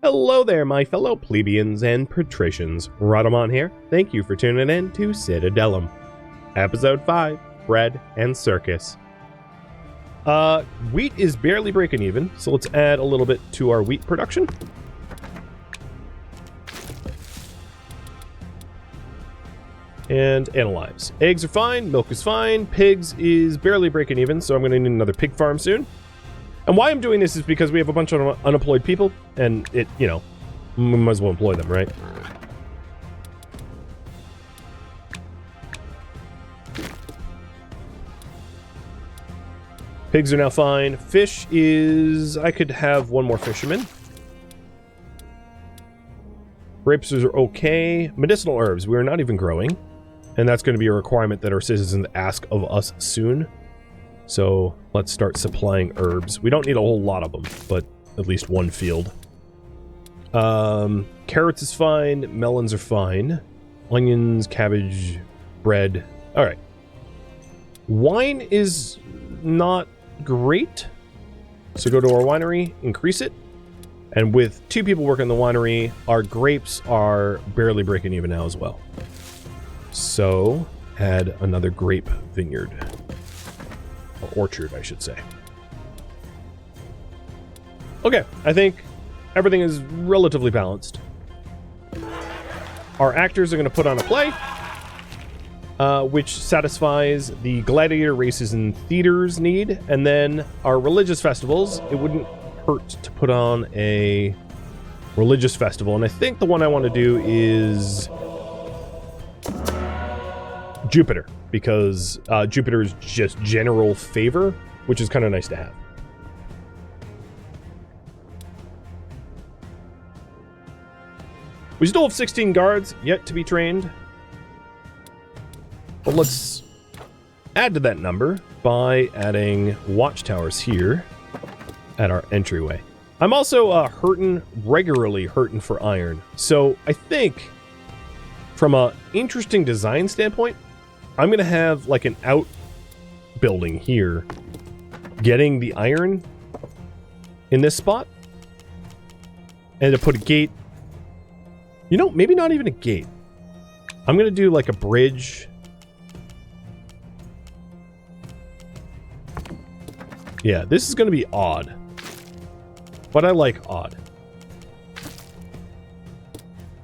Hello there, my fellow plebeians and patricians. Rhadamant here. Thank you for tuning in to Citadelum. Episode 5, Bread and Circus. Wheat is barely breaking even, so let's add a little bit to our wheat production. And analyze. Eggs are fine, milk is fine, pigs is barely breaking even, so I'm going to need another pig farm soon. And why I'm doing this is because we have a bunch of unemployed people, and it, you know, we might as well employ them, right? Pigs are now fine. Fish is... I could have one more fisherman. Grapes are okay. Medicinal herbs, we're not even growing. And that's going to be a requirement that our citizens ask of us soon. So let's start supplying herbs. We don't need a whole lot of them, but at least one field. Carrots is fine. Melons are fine. Onions, cabbage, bread. All right. Wine is not great. So go to our winery, increase it. And with 2 people working in the winery, our grapes are barely breaking even now as well. So add another grape vineyard. Orchard, I should say. Okay, I think everything is relatively balanced. Our actors are going to put on a play, which satisfies the gladiator races and theaters need, and then our religious festivals, it wouldn't hurt to put on a religious festival, and I think the one I want to do is Jupiter. Because Jupiter is just general favor, which is kind of nice to have. We still have 16 guards yet to be trained. But let's add to that number by adding watchtowers here at our entryway. I'm also regularly hurting for iron. So I think from an interesting design standpoint, I'm going to have like an outbuilding here, getting the iron in this spot, and to put a gate, you know, maybe not even a gate. I'm going to do like a bridge. Yeah, this is going to be odd, but I like odd.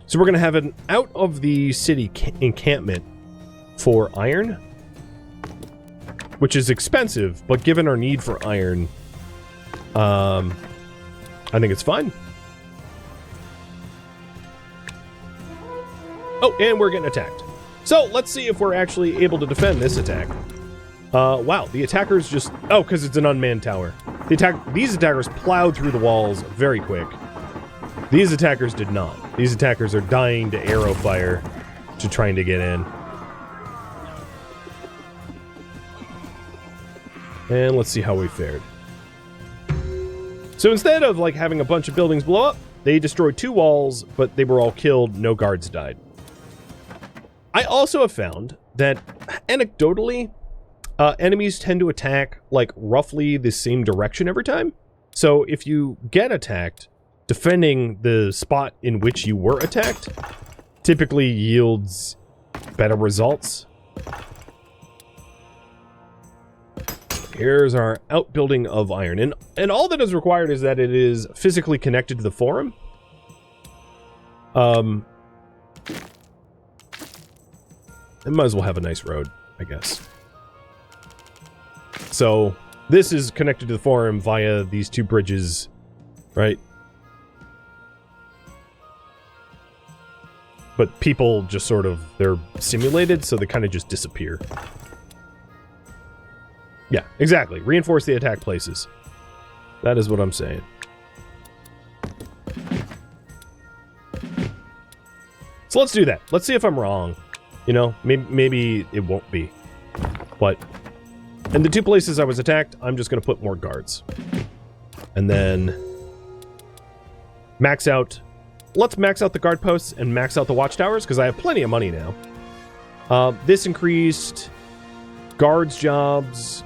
So we're going to have an out of the city encampment for iron, which is expensive, but given our need for iron, I think it's fine. Oh, and we're getting attacked. So let's see if we're actually able to defend this attack. Wow, the attackers just... Oh, because it's an unmanned tower. These attackers plowed through the walls very quick. These attackers did not. These attackers are dying to arrow fire to trying to get in. And let's see how we fared. So instead of like having a bunch of buildings blow up, they destroyed 2 walls, but they were all killed. No guards died. I also have found that anecdotally, enemies tend to attack like roughly the same direction every time. So if you get attacked, defending the spot in which you were attacked typically yields better results. Here's our outbuilding of iron. And all that is required is that it is physically connected to the forum. It might as well have a nice road, I guess. So, this is connected to the forum via these 2 bridges, right? But people just sort of, they're simulated, so they kind of just disappear. Yeah, exactly. Reinforce the attack places. That is what I'm saying. So let's do that. Let's see if I'm wrong. You know, maybe it won't be. But in the 2 places I was attacked, I'm just going to put more guards. And then max out. Let's max out the guard posts and max out the watchtowers, because I have plenty of money now. This increased guards jobs.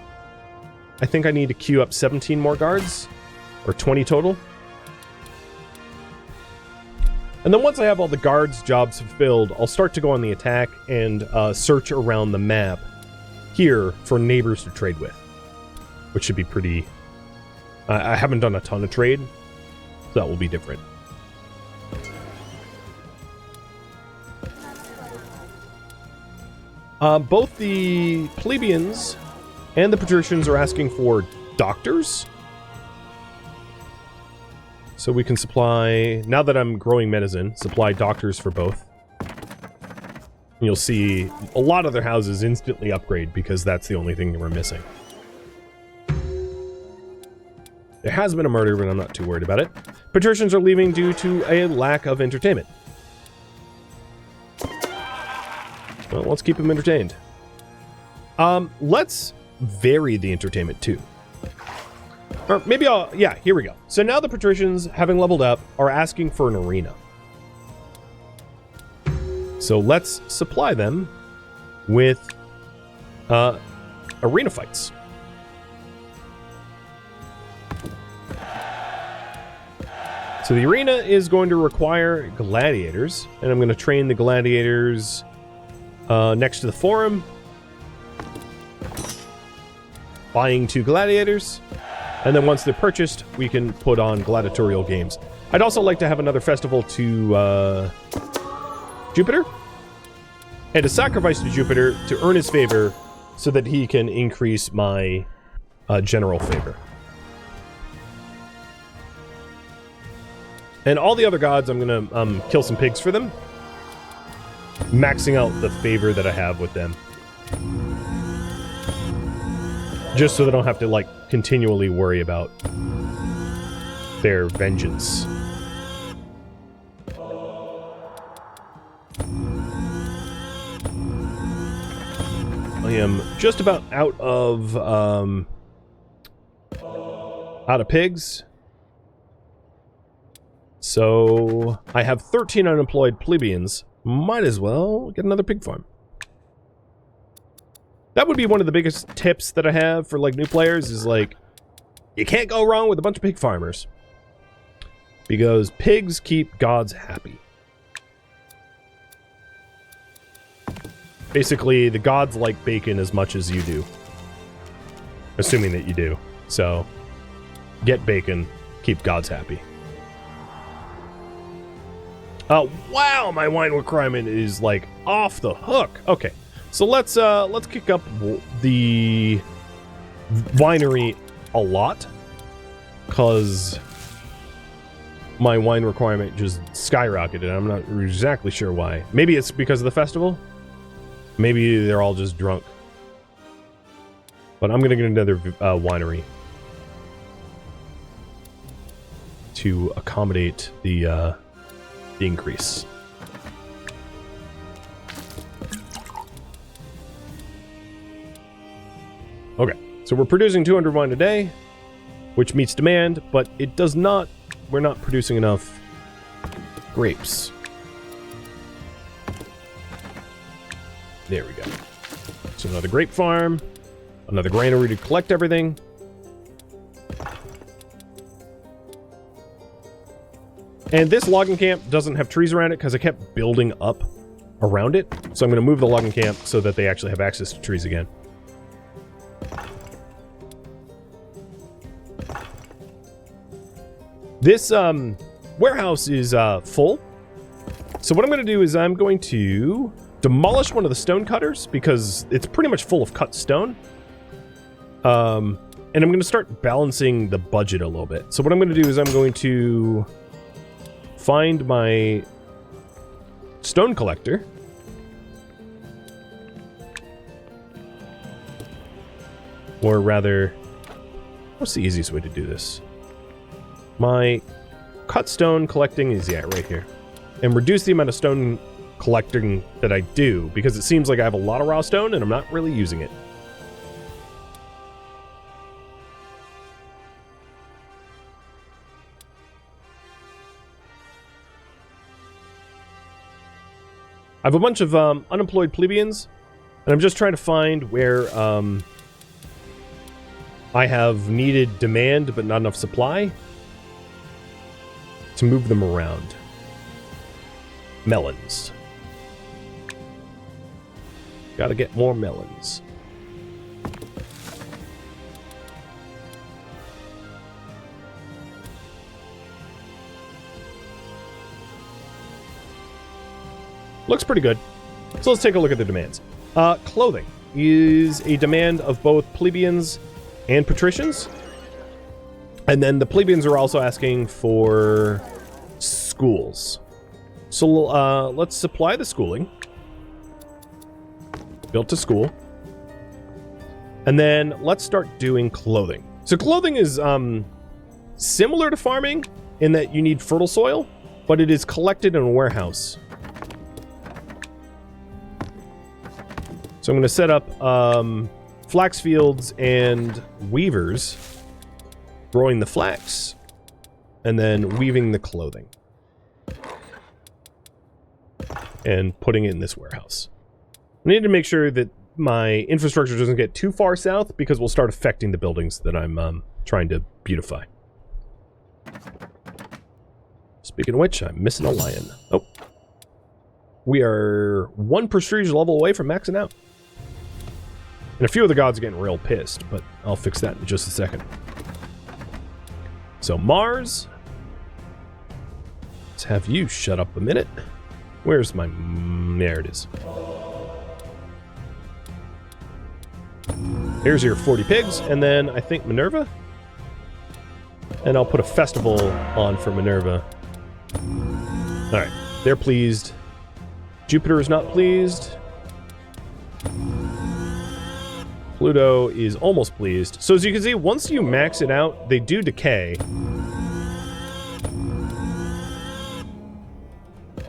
I think I need to queue up 17 more guards, or 20 total. And then once I have all the guards' jobs fulfilled, I'll start to go on the attack and search around the map here for neighbors to trade with, which should be pretty... I haven't done a ton of trade, so that will be different. Both the plebeians and the patricians are asking for doctors. So we can supply, now that I'm growing medicine, supply doctors for both. And you'll see a lot of their houses instantly upgrade because that's the only thing that we're missing. There has been a murder, but I'm not too worried about it. Patricians are leaving due to a lack of entertainment. Well, let's keep them entertained. Let's vary the entertainment too. Or maybe yeah, here we go. So now the patricians, having leveled up, are asking for an arena. So let's supply them with arena fights. So the arena is going to require gladiators, and I'm going to train the gladiators next to the forum. Buying 2 gladiators. And then once they're purchased, we can put on gladiatorial games. I'd also like to have another festival to Jupiter. And to sacrifice to Jupiter to earn his favor so that he can increase my general favor. And all the other gods, I'm going to kill some pigs for them. Maxing out the favor that I have with them. Just so they don't have to, like, continually worry about their vengeance. I am just about out of pigs. So I have 13 unemployed plebeians. Might as well get another pig farm. That would be one of the biggest tips that I have for, like, new players is, like, you can't go wrong with a bunch of pig farmers. Because pigs keep gods happy. Basically, the gods like bacon as much as you do. Assuming that you do. So, get bacon, keep gods happy. Wow, my wine requirement is, like, off the hook. Okay. So let's kick up the winery a lot, cause my wine requirement just skyrocketed. I'm not exactly sure why. Maybe it's because of the festival. Maybe they're all just drunk. But I'm gonna get another winery to accommodate the increase. Okay, so we're producing 200 wine a day, which meets demand, but it does not, we're not producing enough grapes. There we go. So another grape farm, another granary to collect everything. And this logging camp doesn't have trees around it because I kept building up around it. So I'm going to move the logging camp so that they actually have access to trees again. This warehouse is full. So what I'm going to do is I'm going to demolish one of the stone cutters because it's pretty much full of cut stone. And I'm going to start balancing the budget a little bit. So what I'm going to do is I'm going to find my stone collector. Or rather, what's the easiest way to do this? My cut stone collecting is, yeah, right here. And reduce the amount of stone collecting that I do, because it seems like I have a lot of raw stone and I'm not really using it. I have a bunch of unemployed plebeians, and I'm just trying to find where I have needed demand but not enough supply to move them around. Melons. Gotta get more melons. Looks pretty good. So let's take a look at the demands. Clothing is a demand of both plebeians and patricians. And then the plebeians are also asking for schools. So let's supply the schooling. Built to school. And then let's start doing clothing. So clothing is similar to farming in that you need fertile soil, but it is collected in a warehouse. So I'm going to set up flax fields and weavers, growing the flax, and then weaving the clothing. And putting it in this warehouse. I need to make sure that my infrastructure doesn't get too far south, because we'll start affecting the buildings that I'm trying to beautify. Speaking of which, I'm missing a lion. Oh. We are 1 prestige level away from maxing out. And a few of the gods are getting real pissed, but I'll fix that in just a second. So Mars. Let's have you shut up a minute. Where's my... There it is. Here's your 40 pigs, and then I think Minerva? And I'll put a festival on for Minerva. Alright, they're pleased. Jupiter is not pleased. Pluto is almost pleased. So as you can see, once you max it out, they do decay.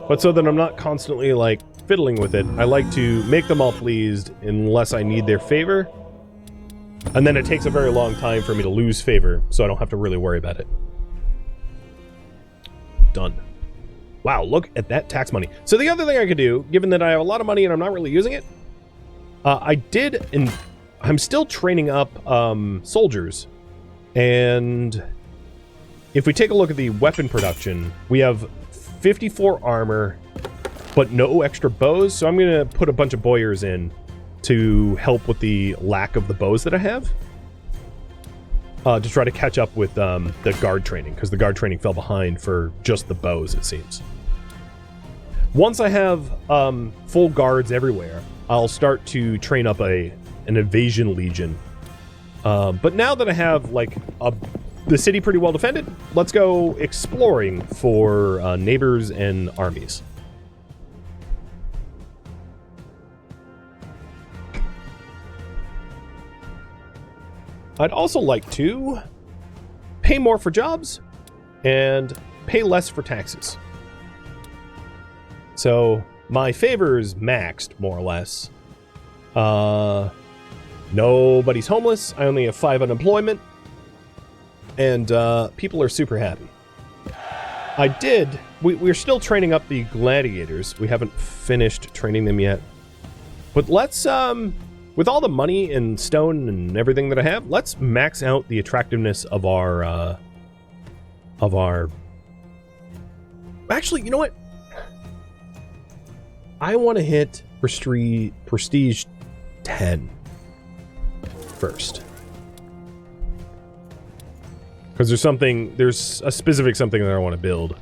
But so that I'm not constantly, like, fiddling with it, I like to make them all pleased unless I need their favor. And then it takes a very long time for me to lose favor, so I don't have to really worry about it. Done. Wow, look at that tax money. So the other thing I could do, given that I have a lot of money and I'm not really using it, I'm still training up soldiers. And if we take a look at the weapon production, we have 54 armor, but no extra bows. So I'm going to put a bunch of bowyers in to help with the lack of the bows that I have. To try to catch up with the guard training, because the guard training fell behind for just the bows, it seems. Once I have full guards everywhere, I'll start to train up an invasion legion. But now that I have like the city pretty well defended, let's go exploring for neighbors and armies. I'd also like to pay more for jobs and pay less for taxes. So my favor is maxed, more or less. Nobody's homeless. I only have 5 unemployment. And people are super happy. We're still training up the gladiators. We haven't finished training them yet. But let's, with all the money and stone and everything that I have, let's max out the attractiveness of our, Actually, you know what? I want to hit Prestige 10 first. Because there's a specific something that I want to build.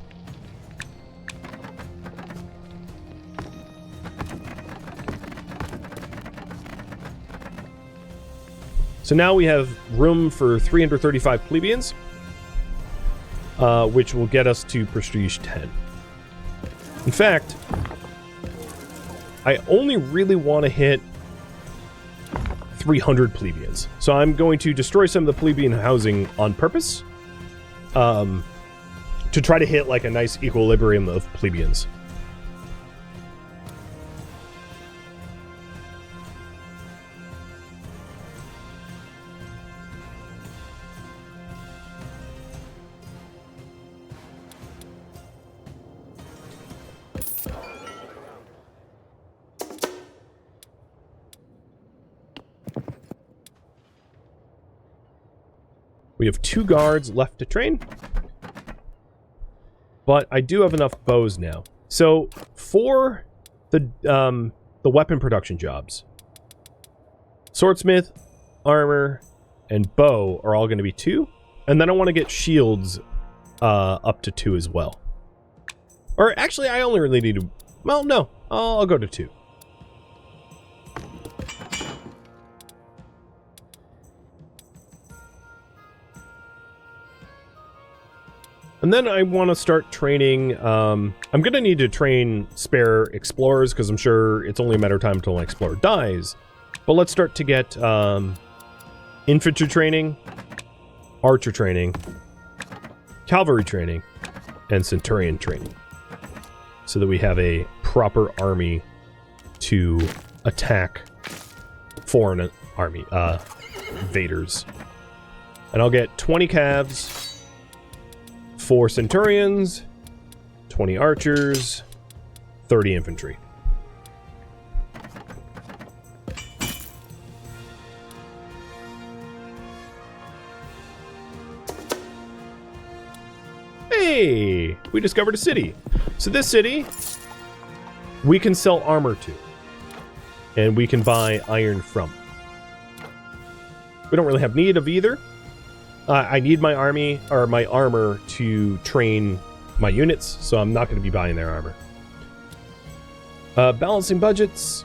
So now we have room for 335 plebeians, which will get us to Prestige 10. In fact, I only really want to hit 300 plebeians. So I'm going to destroy some of the plebeian housing on purpose, to try to hit like a nice equilibrium of plebeians. We have 2 guards left to train. But I do have enough bows now. So for the weapon production jobs, swordsmith, armor, and bow are all going to be 2. And then I want to get shields up to 2 as well. Or actually, I only really need to... Well, no. I'll go to 2. And then I want to start training... I'm going to need to train spare explorers, because I'm sure it's only a matter of time until an explorer dies. But let's start to get infantry training, archer training, cavalry training, and centurion training. So that we have a proper army to attack foreign army invaders. And I'll get 20 calves, 4 centurions, 20 archers, 30 infantry. Hey, we discovered a city. So this city, we can sell armor to. And we can buy iron from. We don't really have need of either. I need my army, or my armor, to train my units, so I'm not going to be buying their armor. Balancing budgets.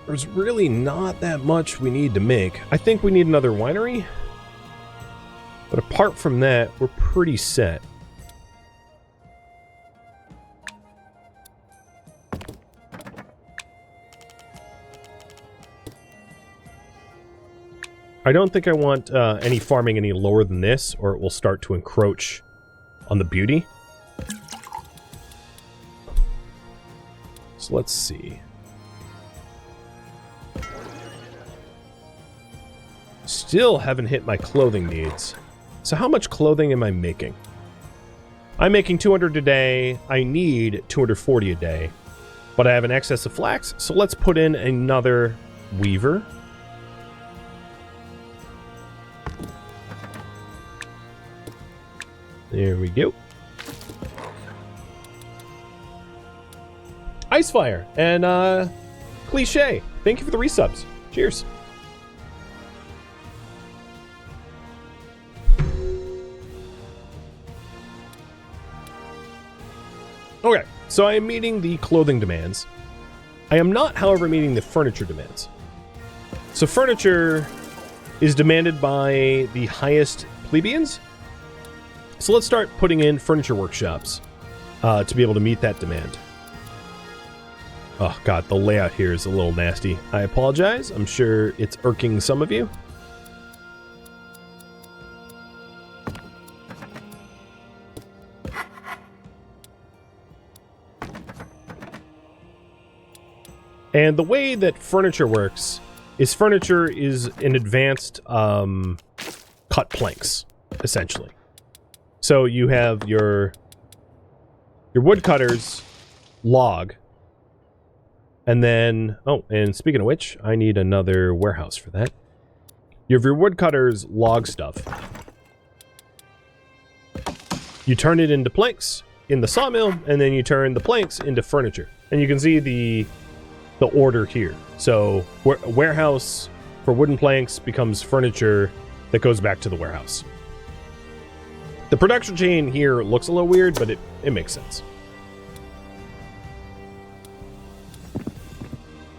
There's really not that much we need to make. I think we need another winery. But apart from that, we're pretty set. I don't think I want any farming any lower than this, or it will start to encroach on the beauty. So let's see. Still haven't hit my clothing needs. So how much clothing am I making? I'm making 200 a day. I need 240 a day. But I have an excess of flax, so let's put in another weaver. There we go. Icefire and Cliche. Thank you for the resubs. Cheers. Okay, so I am meeting the clothing demands. I am not, however, meeting the furniture demands. So furniture is demanded by the highest plebeians. So let's start putting in furniture workshops to be able to meet that demand. Oh god, the layout here is a little nasty. I apologize. I'm sure it's irking some of you. And the way that furniture works is an advanced cut planks, essentially. So you have your woodcutters log, and then, oh, and speaking of which, I need another warehouse for that. You have your woodcutters log stuff. You turn it into planks in the sawmill, and then you turn the planks into furniture. And you can see the order here. So warehouse for wooden planks becomes furniture that goes back to the warehouse. The production chain here looks a little weird, but it makes sense.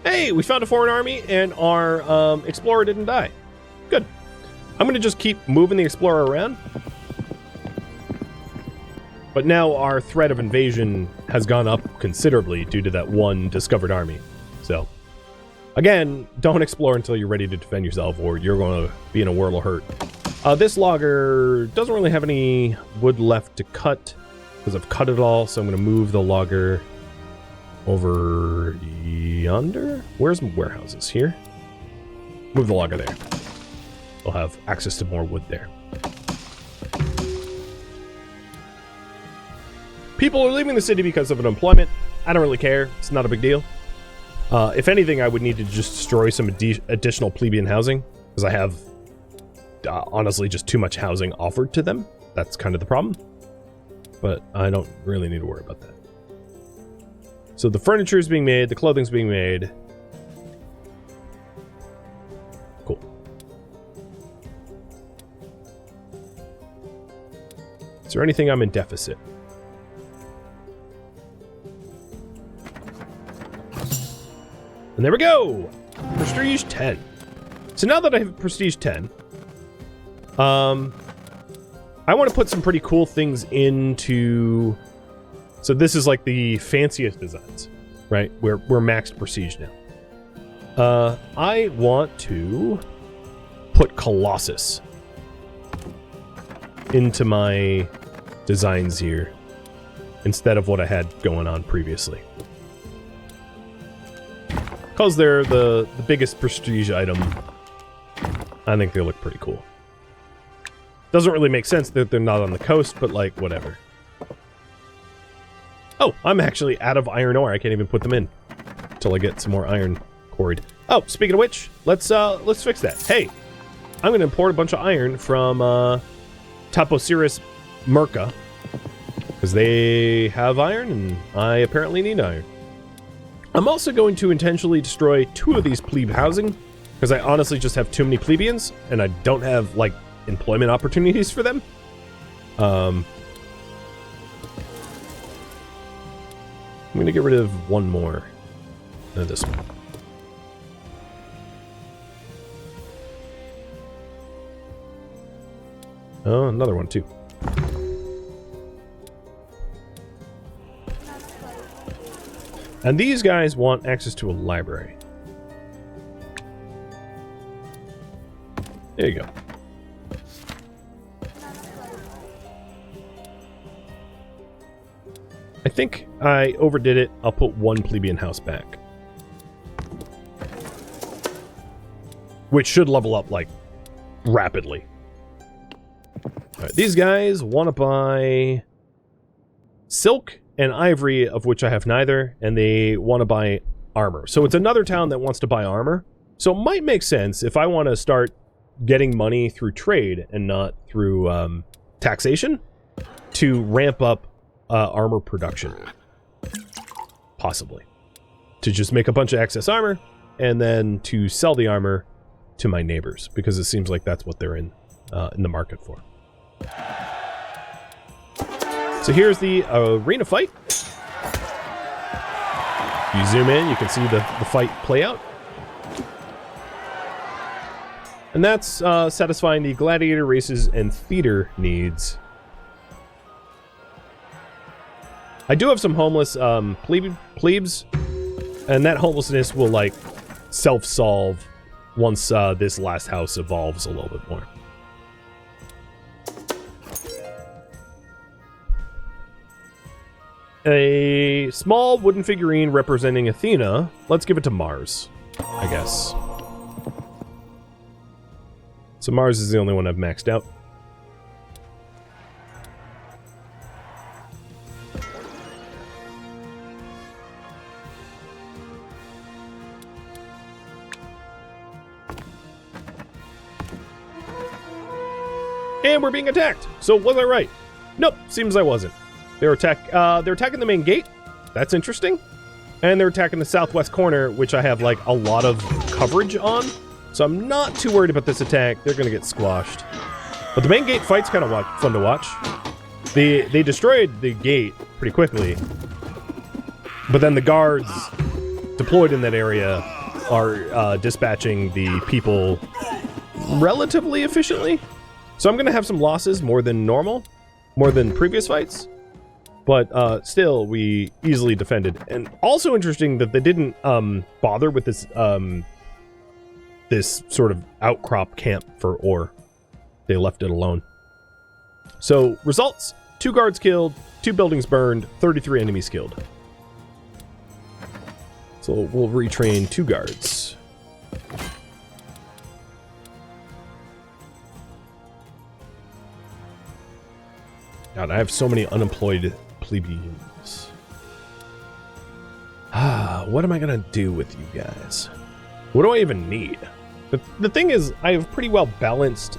Hey, we found a foreign army and our explorer didn't die. Good. I'm going to just keep moving the explorer around. But now our threat of invasion has gone up considerably due to that one discovered army. So, again, don't explore until you're ready to defend yourself, or you're going to be in a world of hurt. This logger doesn't really have any wood left to cut, because I've cut it all, so I'm going to move the logger over yonder. Where's my warehouses? Here? Move the logger there. We'll have access to more wood there. People are leaving the city because of unemployment. I don't really care. It's not a big deal. If anything, I would need to just destroy some additional plebeian housing, because I have honestly just too much housing offered to them. That's kind of the problem. But I don't really need to worry about that. So the furniture is being made, the clothing's being made. Cool. Is there anything I'm in deficit? And there we go! Prestige 10. So now that I have Prestige 10, I want to put some pretty cool things into... So this is like the fanciest designs, right? We're maxed Prestige now. I want to put Colossus into my designs here instead of what I had going on previously. Because they're the biggest prestige item, I think they look pretty cool. Doesn't really make sense that they're not on the coast, but like, whatever. Oh, I'm actually out of iron ore. I can't even put them in until I get some more iron quarried. Oh, speaking of which, let's fix that. Hey, I'm gonna import a bunch of iron from Taposiris Merca because they have iron and I apparently need iron. I'm also going to intentionally destroy 2 of these plebe housing because I honestly just have too many plebeians and I don't have like employment opportunities for them. I'm gonna get rid of 1 more. This one. Oh, another one too. And these guys want access to a library. There you go. I think I overdid it. I'll put 1 plebeian house back. Which should level up, like, rapidly. Alright, these guys want to buy silk and ivory, of which I have neither, and they want to buy armor. So it's another town that wants to buy armor. So it might make sense if I want to start getting money through trade and not through taxation to ramp up armor production. Possibly. To just make a bunch of excess armor and then to sell the armor to my neighbors because it seems like that's what they're in the market for. So here's the arena fight. You zoom in, you can see the fight play out. And that's satisfying the gladiator races and theater needs. I do have some homeless plebes, and that homelessness will like self-solve once this last house evolves a little bit more. A small wooden figurine representing Athena. Let's give it to Mars, I guess. So Mars is the only one I've maxed out. And we're being attacked. So was I right? Nope, seems I wasn't. They're attacking the main gate. That's interesting. And they're attacking the southwest corner, which I have like a lot of coverage on. So I'm not too worried about this attack. They're gonna get squashed. But the main gate fight's kind of fun to watch. They destroyed the gate pretty quickly. But then the guards deployed in that area are dispatching the people relatively efficiently. So I'm gonna have some losses more than normal, more than previous fights. But still, we easily defended. And also interesting that they didn't bother with this this sort of outcrop camp for ore. They left it alone. So, results: 2 guards killed, 2 buildings burned, 33 enemies killed. So we'll retrain 2 guards. God, I have so many unemployed plebeians. What am I gonna do with you guys? What do I even need? The thing is, I have pretty well balanced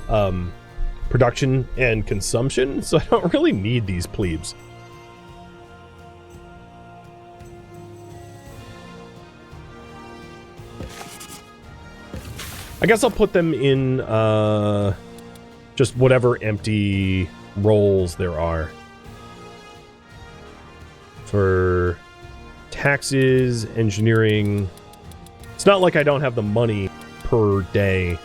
production and consumption, so I don't really need these plebes. I guess I'll put them in just whatever empty roles there are. For taxes, engineering. It's not like I don't have the money per day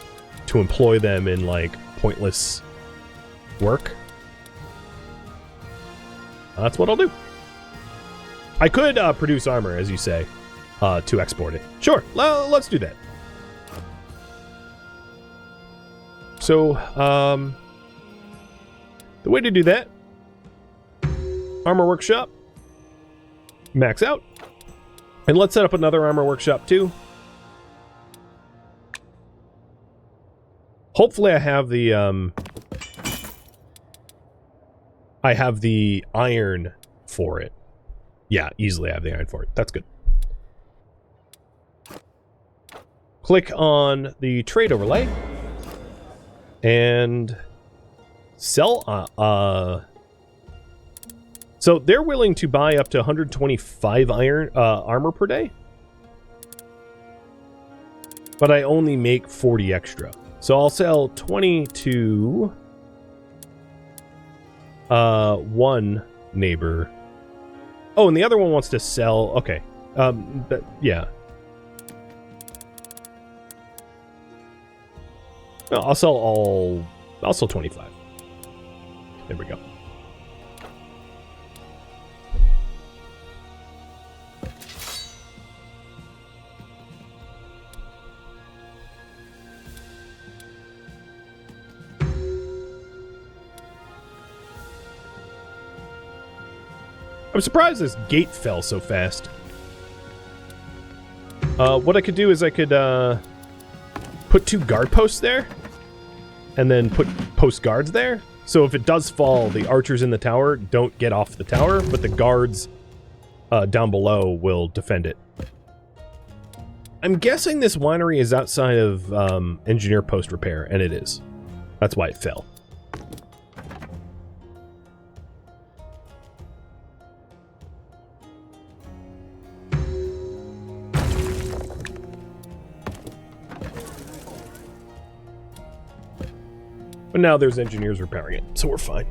to employ them in, like, pointless work. That's what I'll do. I could produce armor, as you say, to export it. Sure, let's do that. So, the way to do that, armor workshop, max out, and let's set up another armor workshop too. Hopefully I have the iron for it. Yeah, easily I have the iron for it. That's good. Click on the trade overlay and sell. So they're willing to buy up to 125 iron armor per day, but I only make 40 extra. So I'll sell 20 to one neighbor. Oh, and the other one wants to sell. Okay, yeah. No, I'll sell 25. There we go. I'm surprised this gate fell so fast. What I could do is I could put 2 guard posts there, and then put post guards there. So if it does fall, the archers in the tower don't get off the tower, but the guards down below will defend it. I'm guessing this winery is outside of engineer post repair, and it is. That's why it fell. But now there's engineers repairing it, so we're fine.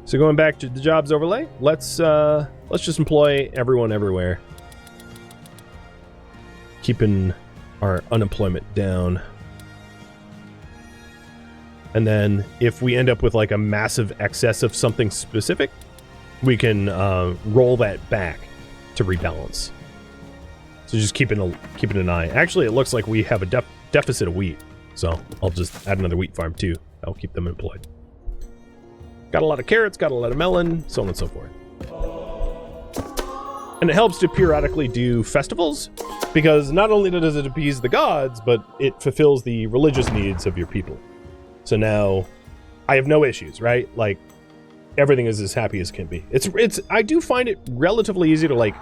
So going back to the jobs overlay, let's just employ everyone everywhere, keeping our unemployment down. And then if we end up with like a massive excess of something specific, we can roll that back to rebalance. So just keeping an eye. Actually, it looks like we have a deficit of wheat, so I'll just add another wheat farm too. That'll keep them employed. Got a lot of carrots, got a lot of melon, so on and so forth. And it helps to periodically do festivals, because not only does it appease the gods, but it fulfills the religious needs of your people. So now I have no issues, right? Like, everything is as happy as can be. It's I do find it relatively easy to like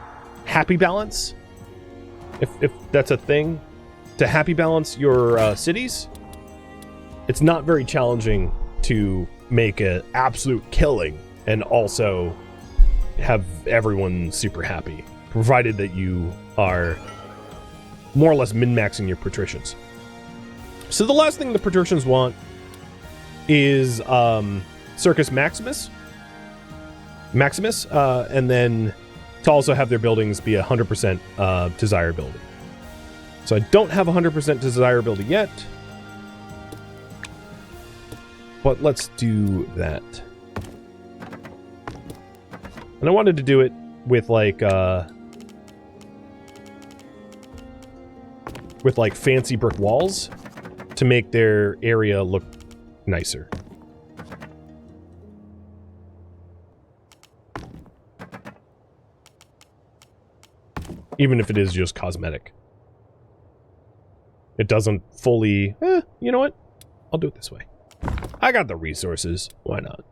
happy balance, if that's a thing, to happy balance your cities. It's not very challenging to make an absolute killing and also have everyone super happy, provided that you are more or less min-maxing your patricians. So the last thing the patricians want is Circus Maximus, and then to also have their buildings be 100% desirability. So I don't have 100% desirability yet, but let's do that. And I wanted to do it with like fancy brick walls to make their area look nicer. Even if it is just cosmetic. It doesn't fully... you know what? I'll do it this way. I got the resources. Why not?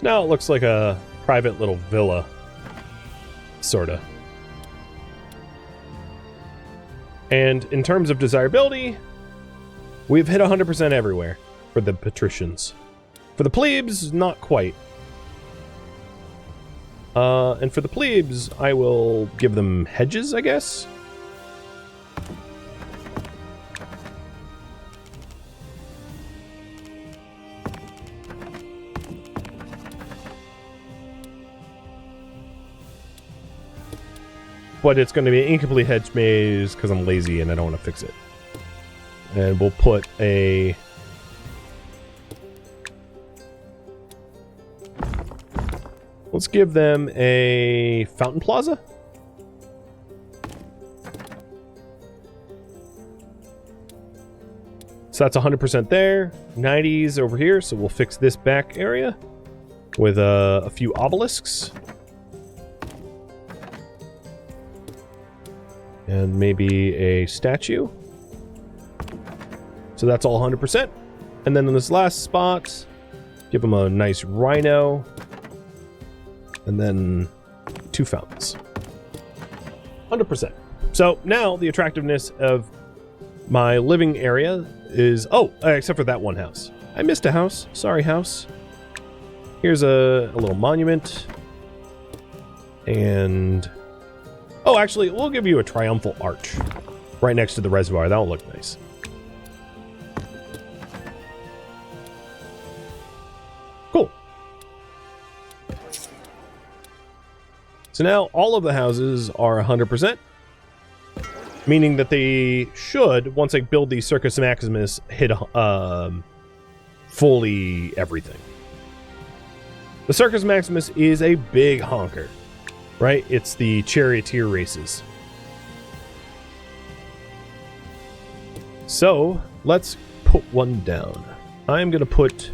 now it looks like a private little villa. Sorta. And in terms of desirability, we've hit 100% everywhere for the patricians. For the plebes, not quite. And for the plebes, I will give them hedges, I guess. But it's going to be an incomplete hedge maze because I'm lazy and I don't want to fix it. And we'll put a... Let's give them a fountain plaza. So that's 100% there. 90s over here, so we'll fix this back area with a few obelisks. And maybe a statue. So that's all 100%. And then in this last spot, give them a nice rhino. And then 2 fountains. 100%. So now the attractiveness of my living area is... Oh, except for that one house. I missed a house. Sorry, house. Here's a little monument. And... Oh, actually, we'll give you a triumphal arch right next to the reservoir. That'll look nice. Cool. So now all of the houses are 100%, meaning that they should, once I build the Circus Maximus, hit fully everything. The Circus Maximus is a big honker. Right? It's the charioteer races. So, let's put one down. I'm going to put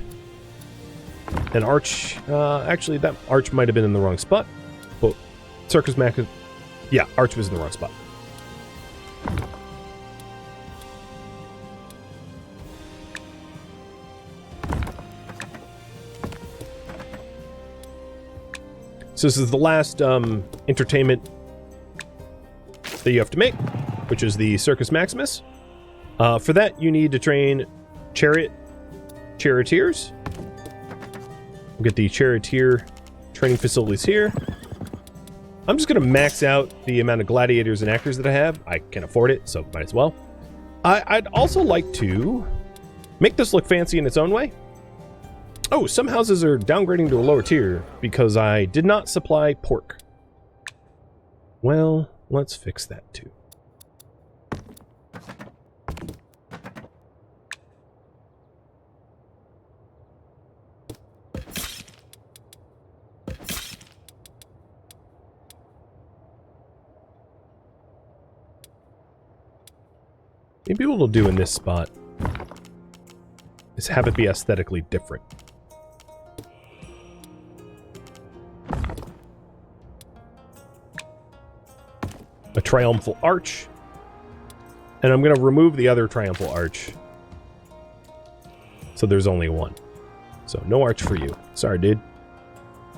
an arch. Actually, that arch might have been in the wrong spot. But Circus Maximus... Yeah, arch was in the wrong spot. So this is the last entertainment that you have to make, which is the Circus Maximus. For that, you need to train charioteers. We'll get the charioteer training facilities here. I'm just going to max out the amount of gladiators and actors that I have. I can afford it, so might as well. I'd also like to make this look fancy in its own way. Oh, some houses are downgrading to a lower tier because I did not supply pork. Well, let's fix that too. Maybe what we'll do in this spot is have it be aesthetically different. A triumphal arch, and I'm going to remove the other triumphal arch, so there's only one. So no arch for you. Sorry, dude.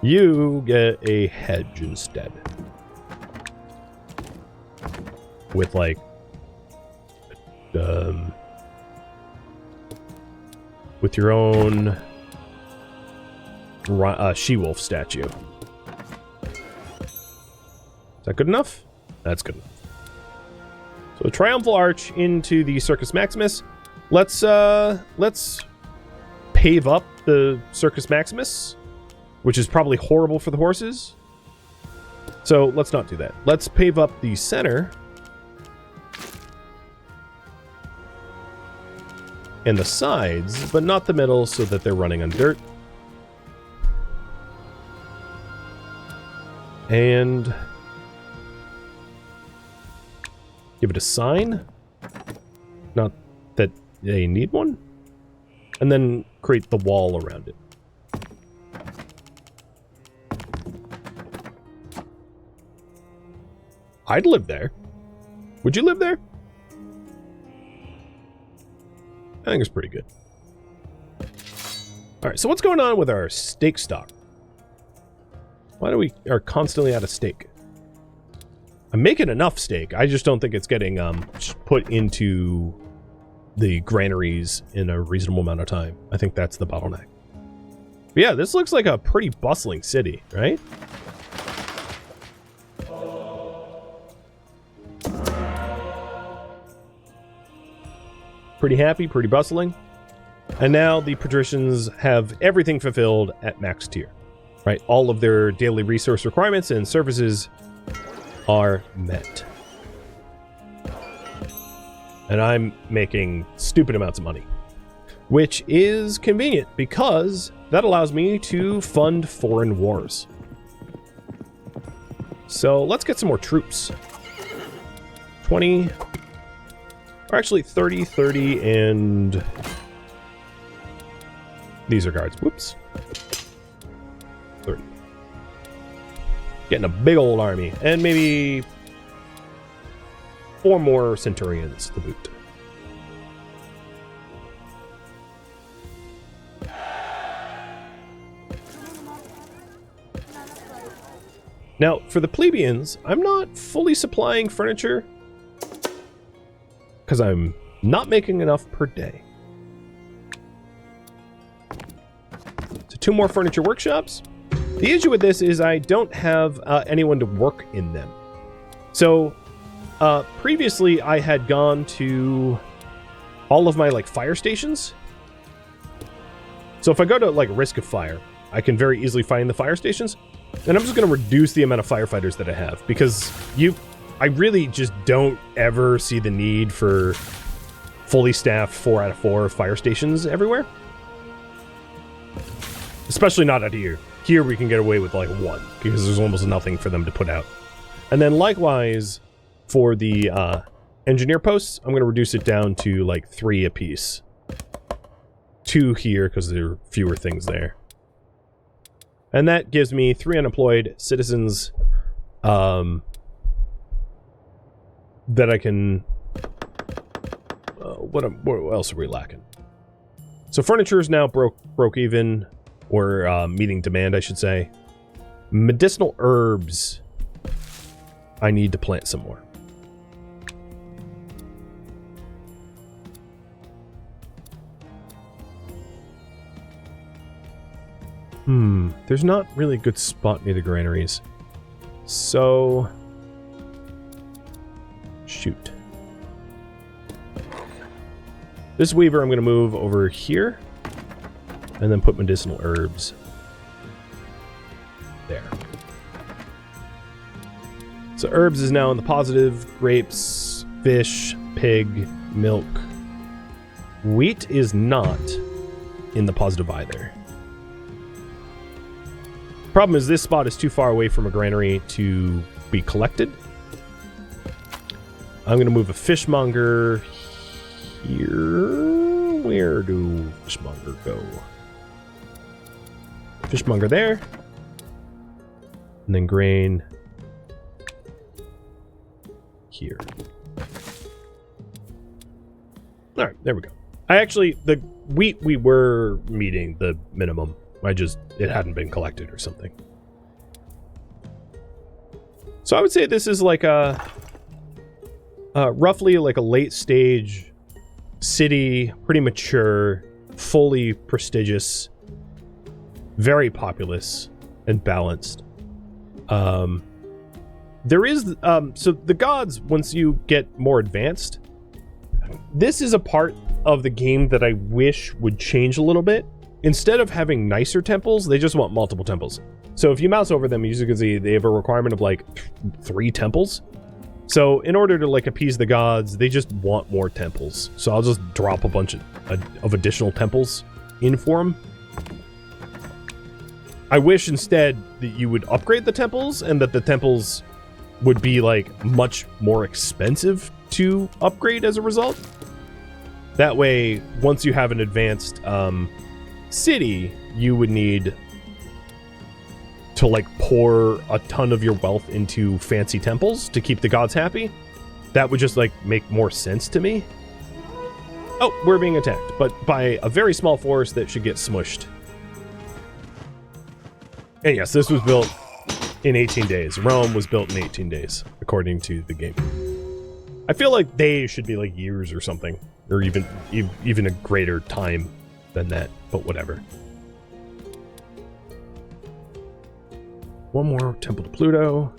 You get a hedge instead, with like with your own she-wolf statue. Is that good enough? That's good enough. So a triumphal arch into the Circus Maximus. Let's pave up the Circus Maximus, which is probably horrible for the horses. So let's not do that. Let's pave up the center and the sides, but not the middle, so that they're running on dirt. And give it a sign. Not that they need one. And then create the wall around it. I'd live there. Would you live there? I think it's pretty good. Alright, so what's going on with our steak stock? Why do we are constantly out of steak? I'm making enough steak. I just don't think it's getting put into the granaries in a reasonable amount of time. I think that's the bottleneck. But yeah, this looks like a pretty bustling city, right? Pretty happy, pretty bustling. And now the patricians have everything fulfilled at max tier, right? All of their daily resource requirements and services are met. And I'm making stupid amounts of money, which is convenient because that allows me to fund foreign wars. So let's get some more troops. 20, or actually 30, 30, and these are guards. Whoops. 30. Getting a big old army, and maybe 4 more centurions to boot. Now, for the plebeians, I'm not fully supplying furniture because I'm not making enough per day. So 2 more furniture workshops. The issue with this is I don't have anyone to work in them. So previously I had gone to all of my fire stations. So if I go to risk of fire, I can very easily find the fire stations. And I'm just going to reduce the amount of firefighters that I have because I really just don't ever see the need for fully staffed 4 out of 4 fire stations everywhere. Especially not out here. Here we can get away with 1 because there's almost nothing for them to put out. And then likewise for the engineer posts, I'm going to reduce it down to 3 apiece. 2 here because there are fewer things there. And that gives me 3 unemployed citizens that I can... what else are we lacking? So furniture is now broke even, or meeting demand, I should say. Medicinal herbs. I need to plant some more. There's not really a good spot near the granaries. So... shoot. This weaver I'm going to move over here. And then put medicinal herbs there. So herbs is now in the positive. Grapes, fish, pig, milk. Wheat is not in the positive either. Problem is this spot is too far away from a granary to be collected. I'm going to move a fishmonger here. Where do fishmonger go? Fishmonger there. And then grain here. All right, there we go. The wheat we were meeting the minimum. It hadn't been collected or something. So I would say this is roughly a late stage city, pretty mature, fully prestigious, very populous and balanced. There is, so the gods, once you get more advanced, this is a part of the game that I wish would change a little bit. Instead of having nicer temples, they just want multiple temples. So if you mouse over them, as you can see, they have a requirement of 3 temples. So in order to appease the gods, they just want more temples. So I'll just drop a bunch of additional temples in for them. I wish instead that you would upgrade the temples and that the temples would be much more expensive to upgrade as a result. That way, once you have an advanced city, you would need to pour a ton of your wealth into fancy temples to keep the gods happy. That would just make more sense to me. Oh, we're being attacked, but by a very small force that should get smushed. And yes, this was built in 18 days. Rome was built in 18 days, according to the game. I feel like days should be like years or something, or even a greater time than that, but whatever. One more temple to Pluto.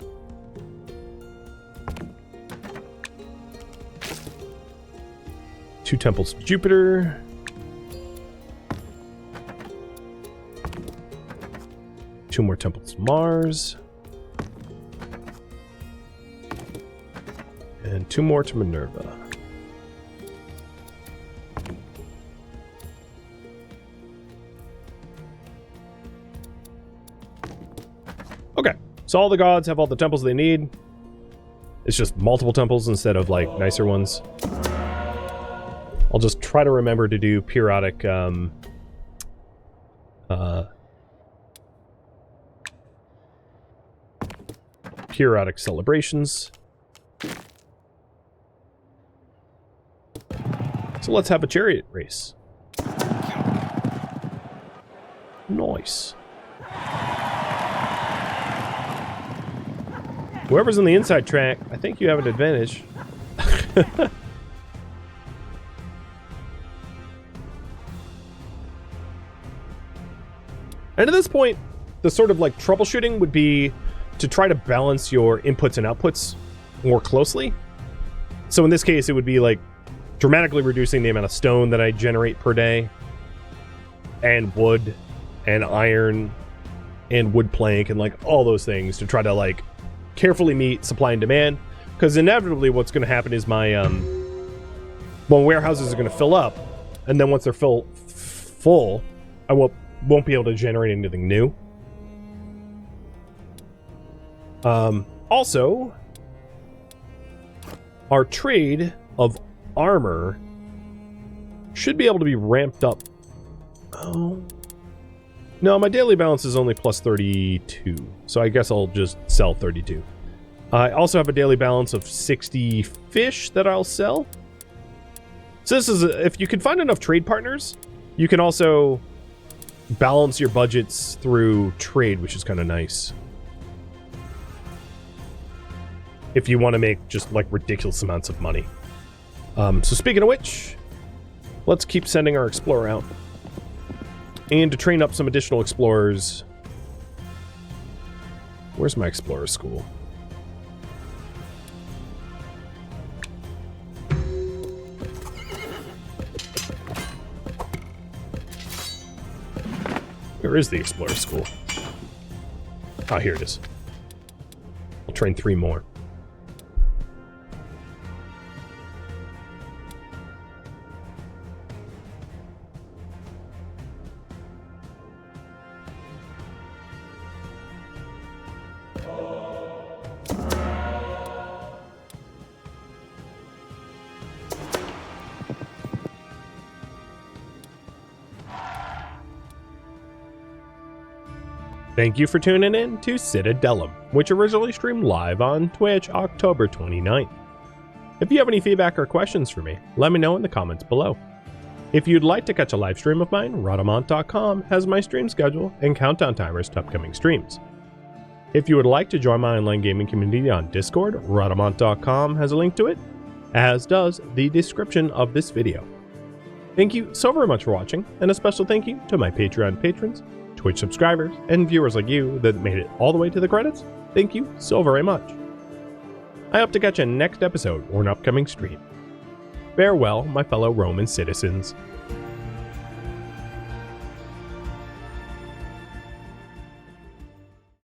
Two temples to Jupiter. Two more temples to Mars. And two more to Minerva. Okay, so all the gods have all the temples they need. It's just multiple temples instead of like nicer ones. I'll just try to remember to do periodic periodic celebrations. So let's have a chariot race. Nice. Whoever's on the inside track, I think you have an advantage. And at this point, the sort of like troubleshooting would be to try to balance your inputs and outputs more closely. So in this case, it would be like dramatically reducing the amount of stone that I generate per day, and wood, and iron, and wood plank, and like all those things to try to like carefully meet supply and demand. Because inevitably what's going to happen is my warehouses are going to fill up, and then once they're full, I won't be able to generate anything new. Also, our trade of armor should be able to be ramped up. Oh, no, my daily balance is only plus 32, so I guess I'll just sell 32. I also have a daily balance of 60 fish that I'll sell. So this is, if you can find enough trade partners, you can also balance your budgets through trade, which is kind of nice. If you want to make just like ridiculous amounts of money. So speaking of which, let's keep sending our explorer out. And to train up some additional explorers. Where's my explorer school? Where is the explorer school? Ah, here it is. I'll train 3 more. Thank you for tuning in to Citadelum, which originally streamed live on Twitch October 29th. If you have any feedback or questions for me, let me know in the comments below. If you'd like to catch a live stream of mine, Rhadamant.com has my stream schedule and countdown timers to upcoming streams. If you would like to join my online gaming community on Discord, Rhadamant.com has a link to it, as does the description of this video. Thank you so very much for watching, and a special thank you to my Patreon patrons, Twitch subscribers, and viewers like you that made it all the way to the credits. Thank you so very much. I hope to catch you next episode or an upcoming stream. Farewell, my fellow Roman citizens.